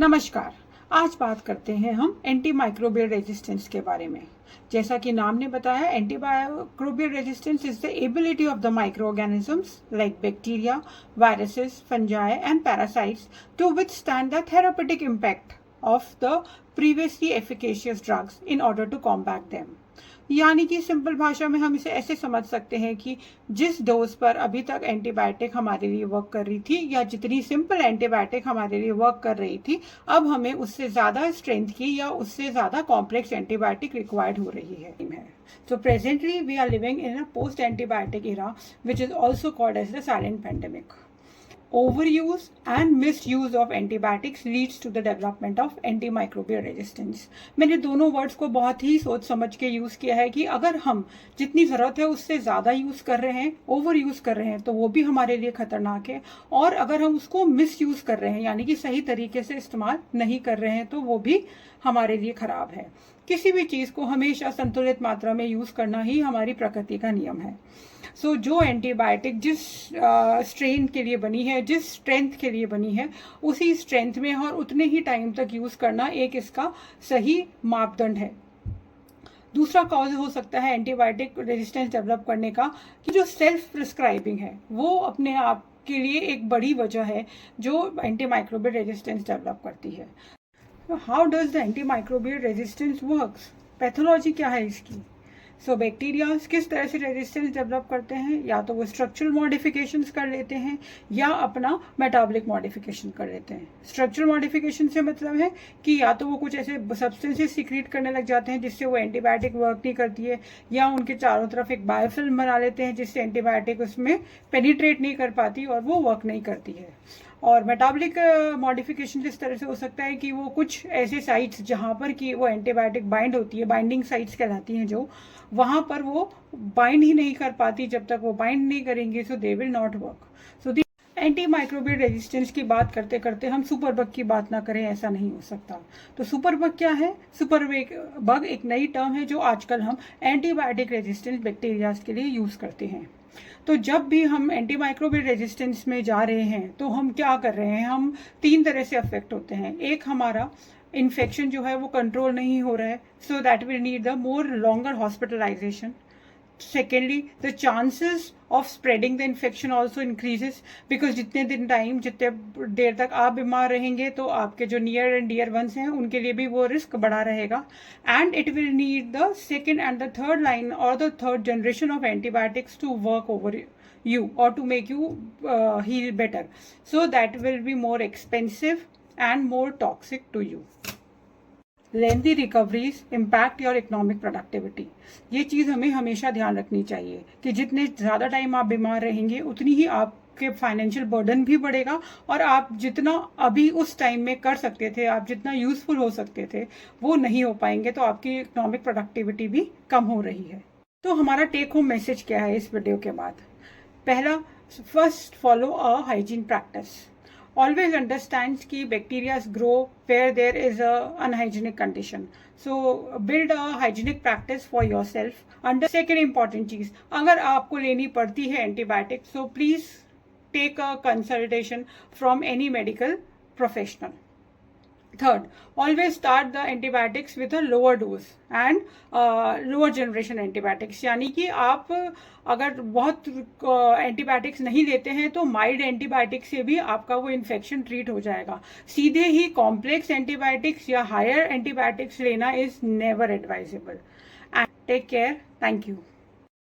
नमस्कार। आज बात करते हैं हम एंटी माइक्रोबियल रेजिस्टेंस के बारे में। जैसा कि नाम ने बताया, anti microbial resistance is the ability of the micro organisms like bacteria, viruses, fungi and parasites to withstand the therapeutic impact of the previously efficacious drugs in order to combat them. यानी कि simple भाषा में हम इसे ऐसे समझ सकते हैं कि जिस डोज पर अभी तक एंटीबायोटिक हमारे लिए वर्क कर रही थी या जितनी सिंपल एंटीबायोटिक हमारे लिए वर्क कर रही थी, अब हमें उससे ज़्यादा स्ट्रेंथ की या उससे ज़्यादा कॉम्प्लेक्स एंटीबायोटिक रिक्वायर्ड हो रही है। So presently we are living in a post-antibiotic era, which is also called as the silent pandemic. Overuse and misuse of antibiotics leads to the development of antimicrobial resistance. मैंने दोनों words को बहुत ही सोच समझ के यूज़ किया है कि अगर हम जितनी ज़रूरत है उससे ज़्यादा यूज़ कर रहे हैं, ओवर यूज़ कर रहे हैं, तो वो भी हमारे लिए खतरनाक है। और अगर हम उसको मिस यूज़ कर रहे हैं, यानी कि सही तरीके से इस्तेमाल नहीं कर रहे हैं, तो वो भी हमारे लिए ख़राब है। किसी भी चीज़ को हमेशा संतुलित मात्रा में यूज़ करना ही हमारी प्रकृति का नियम है। सो जो एंटीबायोटिक जिस स्ट्रेन के लिए बनी है, जिस स्ट्रेंथ के लिए बनी है, उसी स्ट्रेंथ में और उतने ही टाइम तक यूज़ करना एक इसका सही मापदंड है। दूसरा कॉज हो सकता है एंटीबायोटिक रेजिस्टेंस डेवलप करने का कि जो सेल्फ प्रिस्क्राइबिंग है वो अपने आप के लिए एक बड़ी वजह है जो एंटीमाइक्रोबियल रेजिस्टेंस डेवलप करती है। How does the antimicrobial resistance works? Pathology क्या है इसकी? सो बैक्टीरियाज किस तरह से रेजिस्टेंस डेवलप करते हैं? या तो वो स्ट्रक्चरल मॉडिफिकेशंस कर लेते हैं या अपना मेटाबॉलिक मॉडिफिकेशन कर लेते हैं। स्ट्रक्चरल मॉडिफिकेशन से मतलब है कि या तो वो कुछ ऐसे सब्सटेंसेस सीक्रेट करने लग जाते हैं जिससे वो एंटीबायोटिक वर्क नहीं करती है, या उनके चारों तरफ एक बायोफिल्म बना लेते हैं जिससे एंटीबायोटिक उसमें पेनिट्रेट नहीं कर पाती और वो वर्क नहीं करती है। और मेटाबॉलिक मॉडिफिकेशन इस तरह से हो सकता है कि वो कुछ ऐसे साइट्स जहाँ पर कि वो एंटीबायोटिक बाइंड होती है, बाइंडिंग साइट्स कहलाती हैं, जो वहाँ पर वो बाइंड ही नहीं कर पाती। जब तक वो बाइंड नहीं करेंगे so they will not work. So the anti microbial resistance की बात करते करते हम सुपर बग की बात ना करें, ऐसा नहीं हो सकता। तो सुपर बग क्या है? सुपर बग एक नई टर्म है जो आजकल हम एंटीबायोटिक रेजिस्टेंस बैक्टीरियाज के लिए यूज़ करते हैं। तो जब भी हम एंटीमाइक्रोबियल रेजिस्टेंस में जा रहे हैं तो हम क्या कर रहे हैं? हम तीन तरह से अफेक्ट होते हैं। एक, हमारा इन्फेक्शन जो है वो कंट्रोल नहीं हो रहा है, so that will need the more longer hospitalisation. Secondly, the chances of spreading the infection also increases, because जितने देर तक आप बीमार रहेंगे तो आपके जो नियर एंड डियर वंस हैं उनके लिए भी वो रिस्क बढ़ा रहेगा। And it will need the second and the third line और the third generation of antibiotics to work over you or to make you heal better. So that will be more expensive and more toxic to you. Lengthy recoveries impact your economic productivity. ये चीज़ हमें हमेशा ध्यान रखनी चाहिए कि जितने ज़्यादा time आप बीमार रहेंगे उतनी ही आपके फाइनेंशियल बर्डन भी बढ़ेगा, और आप जितना अभी उस टाइम में कर सकते थे, आप जितना यूजफुल हो सकते थे, वो नहीं हो पाएंगे, तो आपकी इकोनॉमिक प्रोडक्टिविटी भी कम हो रही है। तो हमारा टेक होम मैसेज क्या है इस वीडियो के बाद? पहला, first follow a hygiene practice. Always understand कि bacterias grow where there is a unhygienic condition, so build a hygienic practice for yourself. Under second important चीज, अगर आपको लेनी पड़ती है antibiotic, so please take a consultation from any medical professional. Third, always start the antibiotics with a lower dose and lower generation antibiotics. यानी कि आप अगर बहुत एंटीबायोटिक्स नहीं लेते हैं तो माइल्ड एंटीबायोटिक्स से भी आपका वो इन्फेक्शन ट्रीट हो जाएगा। सीधे ही कॉम्प्लेक्स एंटीबायोटिक्स या हायर एंटीबायोटिक्स लेना is never advisable. And take care. Thank you.